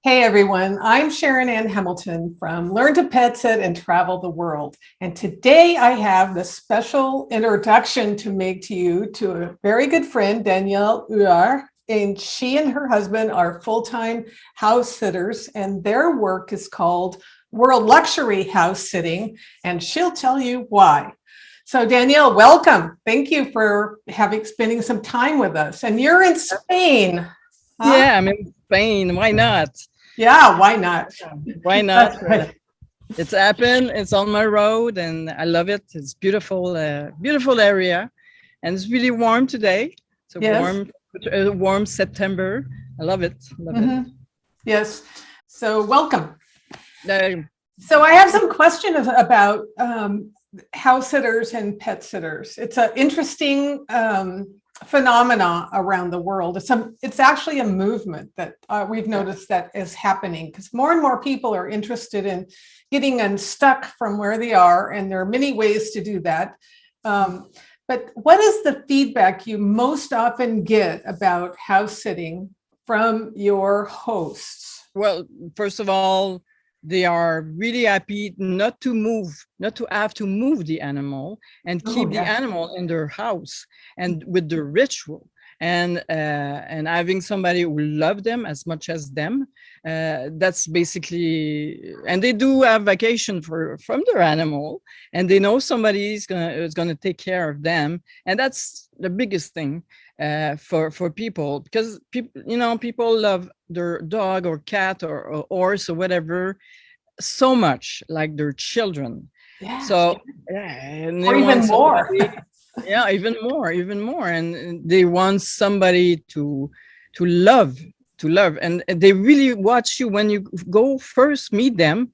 Hey everyone, I'm SharonAnn Hamilton from Learn to Pet Sit and Travel the World. And today I have the special introduction to make to you to a very good friend, 𝗖𝑇𝑒𝑟𝑎𝑠ℎ. And she and her husband are full-time house sitters, and their work is called World Luxury House Sitting, and she'll tell you why. So Danielle, welcome. Thank you for spending some time with us. And you're in Spain. Huh? Yeah, I'm in Spain. Why not? Yeah, why not? Why not? It's happened. It's on my road, and I love it. It's beautiful, beautiful area, and it's really warm today. It's a warm September. I love it. Love it. Yes. So welcome. So I have some questions about house sitters and pet sitters. It's an interesting phenomena around the world. It's actually a movement that we've noticed that is happening because more and more people are interested in getting unstuck from where they are, and there are many ways to do that. But what is the feedback you most often get about house sitting from your hosts? Well, first of all, they are really happy not to have to move the animal and keep the animal in their house and with the ritual and having somebody who love them as much as them. That's basically, and they do have vacation from their animal, and they know somebody is gonna take care of them, and that's the biggest thing for people, because people love their dog or cat or horse or whatever so much, like their children. So and or even more. even more, and they want somebody to love, and they really watch you when you go first meet them.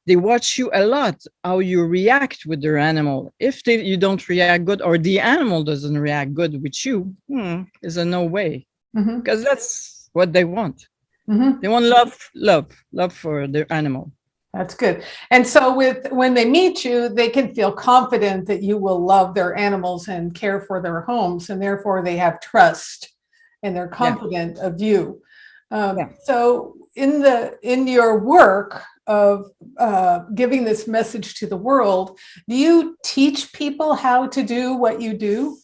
They watch you a lot, how you react with their animal. If you don't react good, or the animal doesn't react good with you, is a no way, because that's what they want. They want love for their animal. That's good. And so when they meet you, they can feel confident that you will love their animals and care for their homes, and therefore they have trust and they're confident of you. So in your work of giving this message to the world, do you teach people how to do what you do?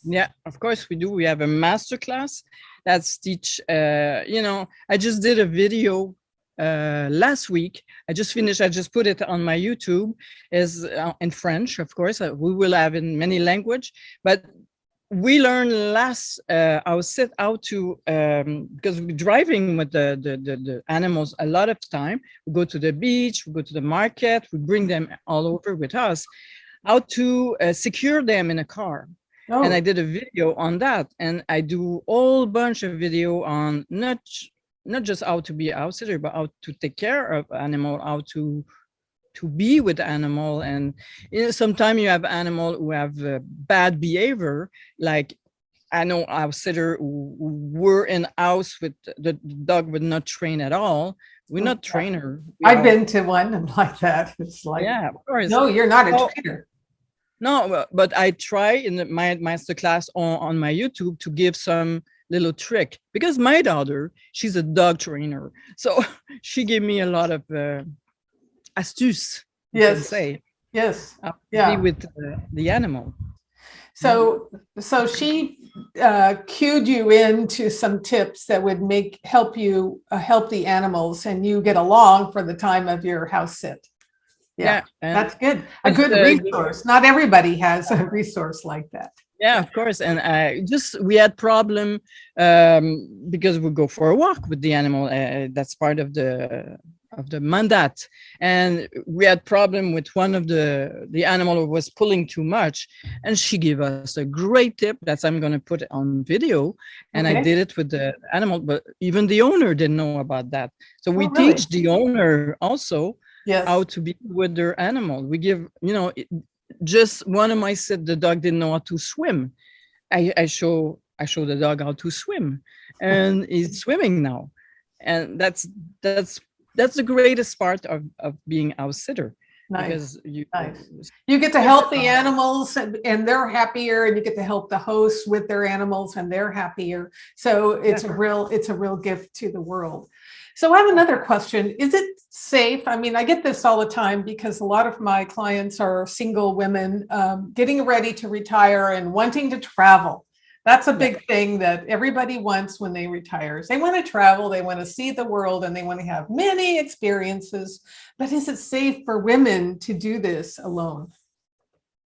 Yeah, of course we do. We have a master class that's teach, I just did a video last week. I just finished. I just put it on my YouTube. Is in French, of course. We will have in many language, but we learned how to because we're driving with the animals a lot of time. We go to the beach, we go to the market, we bring them all over with us. How to secure them in a car. And I did a video on that, and I do a whole bunch of video on not just how to be a house sitter, but how to take care of animal, how to be with the animal. And sometimes you have animal who have bad behavior, like I know a house sitter who were in house with the dog would not train at all. We're not trainer. I've been to one like that. It's like, of course. No, you're not a trainer. No, but I try in my master class on my YouTube to give some little trick, because my daughter, she's a dog trainer, so she gave me a lot of astuce. Say be with the animal. So she cued you into some tips that would help you help the animals, and you get along for the time of your house sit. That's good. A good resource. Not everybody has a resource like that. Yeah, of course. And we had problem because we go for a walk with the animal. That's part of the mandate. And we had problem with one of the animal who was pulling too much. And she gave us a great tip that I'm going to put on video. And I did it with the animal, but even the owner didn't know about that. So we teach the owner also how to be with their animal. We give, just one of my said the dog didn't know how to swim. I show the dog how to swim, and he's swimming now. And that's the greatest part of being house sitter. Nice. because you Nice. You get to help the animals and they're happier, and you get to help the hosts with their animals and they're happier. So it's a real gift to the world. So I have another question. Is it safe? I mean, I get this all the time because a lot of my clients are single women getting ready to retire and wanting to travel. That's a big thing that everybody wants when they retire. They want to travel, they want to see the world, and they want to have many experiences. But is it safe for women to do this alone?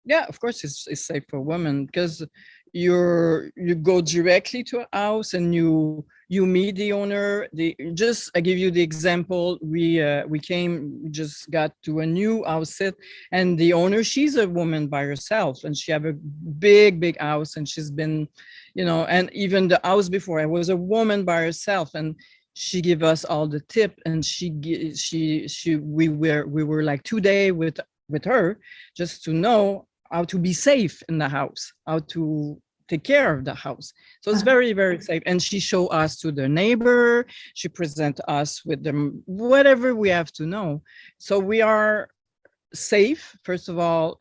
Yeah, of course it's safe for women, because you go directly to a house and you meet the owner. I give you the example. We just got to a new house sit, and the owner, she's a woman by herself, and she have a big house, and she's been, and even the house before, it was a woman by herself, and she give us all the tip, and we were like 2 days with her, just to know how to be safe in the house, how to take care of the house. So it's very, very safe. And she show us to the neighbor, she present us with them, whatever we have to know. So we are safe, first of all,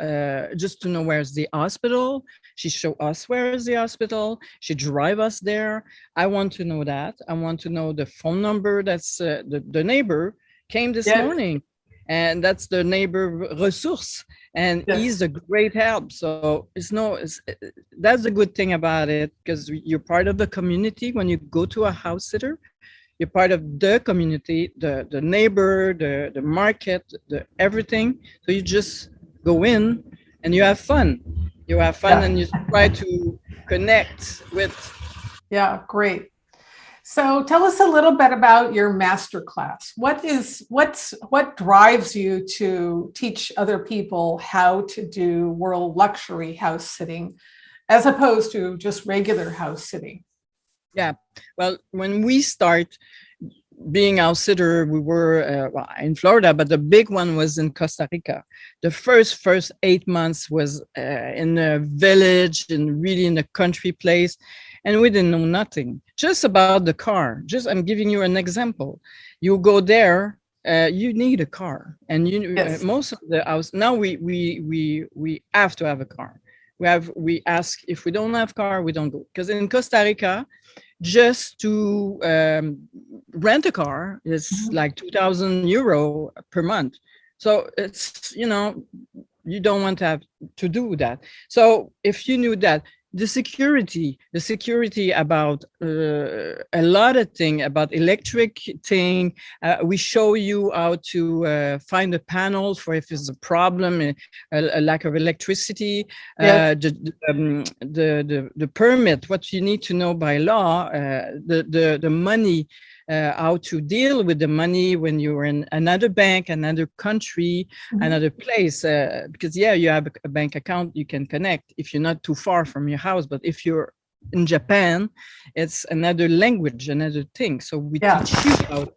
just to know where's the hospital. She show us where is the hospital. She drive us there. I want to know that. I want to know the phone number. That's the neighbor came this morning, and that's the neighbor 𝑘𝑒𝑠, and he's a great help. So that's the good thing about it, because you're part of the community. When you go to a house sitter, you're part of the community, the neighbor, the market, everything. So you just go in and you have fun. And you try to connect with. Yeah, great. So tell us a little bit about your master class. What drives you to teach other people how to do world luxury house sitting as opposed to just regular house sitting? Yeah, well, when we start being house sitter, we were in Florida, but the big one was in Costa Rica. The first 8 months was in a village and really in a country place, and we didn't know nothing, just about the car. I'm giving you an example. You go there, you need a car, and most of the house now we have to have a car. We ask, if we don't have car, we don't go, because in Costa Rica, just to rent a car is like 2,000 euro per month. So it's, you don't want to have to do that. So if you knew that, the security about a lot of things, about electric thing, we show you how to find a panel for if it's a problem, a lack of electricity, the permit, what you need to know by law, the money, how to deal with the money when you're in another bank, another country, another place, because you have a bank account, you can connect if you're not too far from your house. But if you're in Japan, it's another language, another thing. So we teach you how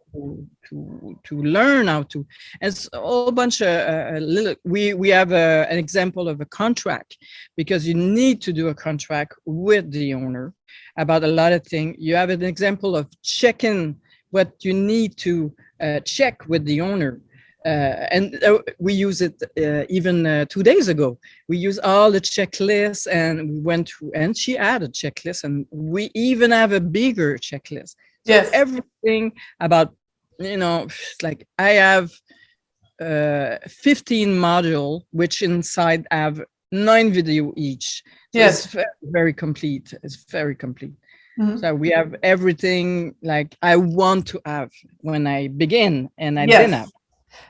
to learn how to. It's a whole bunch of little. We have an example of a contract, because you need to do a contract with the owner about a lot of things. You have an example of checking what you need to check with the owner. And we use it even 2 days ago. We use all the checklists, and we went through, and she had a checklist, and we even have a bigger checklist. So everything about, like I have 15 module, which inside have 9 video each. So it's very complete. It's very complete. So we have everything like I want to have when I begin, and I didn't have.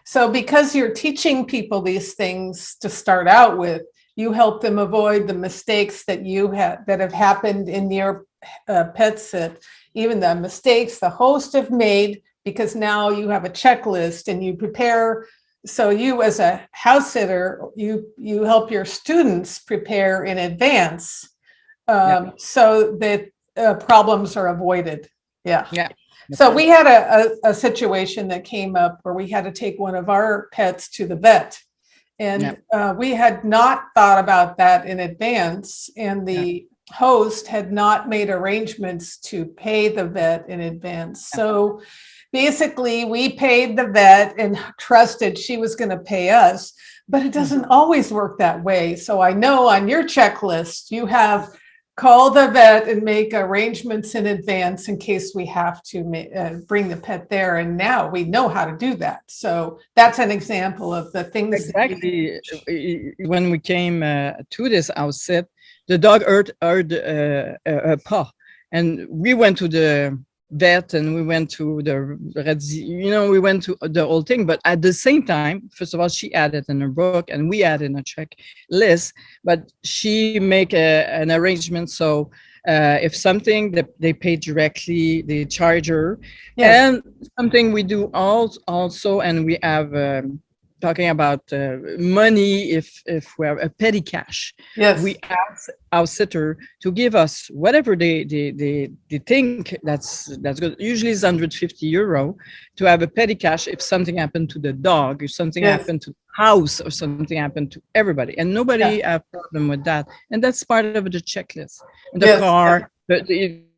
So because you're teaching people these things to start out with, you help them avoid the mistakes that have happened in your pet sit, even the mistakes the host have made, because now you have a checklist and you prepare. So you, as a house sitter, you help your students prepare in advance, so that problems are avoided. So we had a situation that came up where we had to take one of our pets to the vet, and we had not thought about that in advance, and the host had not made arrangements to pay the vet in advance. So basically we paid the vet and trusted she was going to pay us, but it doesn't always work that way. So I know on your checklist, you have call the vet and make arrangements in advance in case we have to bring the pet there. And now we know how to do that. So that's an example of the things. Exactly. When we came to this outset, the dog hurt a paw, and we went to the vet and we went to we went to the whole thing. But at the same time, first of all, she added in her book and we added in a checklist, but she make an arrangement. So if something that they pay directly, they charge her. Yes. And something we do also, and we have talking about money, if we have a petty cash, yes, we ask our sitter to give us whatever they think that's good. Usually it's €150 to have a petty cash if something happened to the dog, if something yes happened to the house, or something happened to everybody, and nobody have a problem with that. And that's part of the checklist. And the yes car,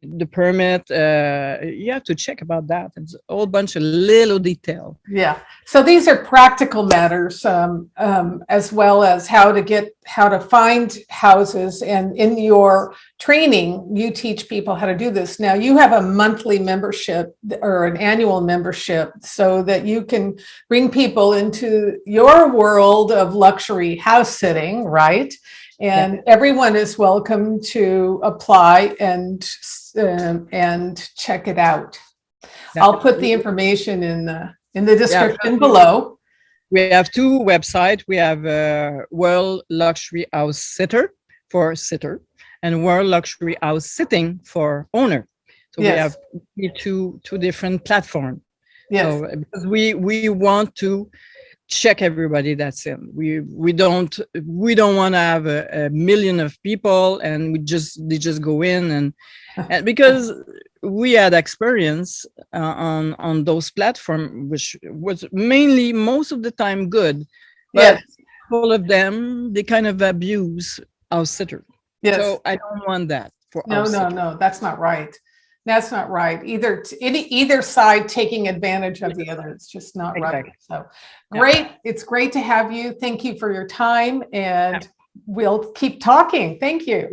the permit, you have to check about that. It's a whole bunch of little detail. Yeah. So these are practical matters, as well as how to find houses. And in your training, you teach people how to do this. Now you have a monthly membership or an annual membership so that you can bring people into your world of luxury house sitting, right? And everyone is welcome to apply and check it out. I'll put the information in the description below. We have two websites. We have World Luxury House Sitter for sitter and World Luxury House Sitting for owner. So yes, we have two different platforms. Yes. So, because we want to check everybody that's in. We don't want to have a million of people and they just go in and because we had experience on those platforms, which was mainly most of the time good, but yes, all of them they kind of abuse our sitter. Yes. So I don't want that for no, that's not right. That's not right. Either side taking advantage of the other. It's just not exactly right. So great. Yeah. It's great to have you. Thank you for your time, and we'll keep talking. Thank you.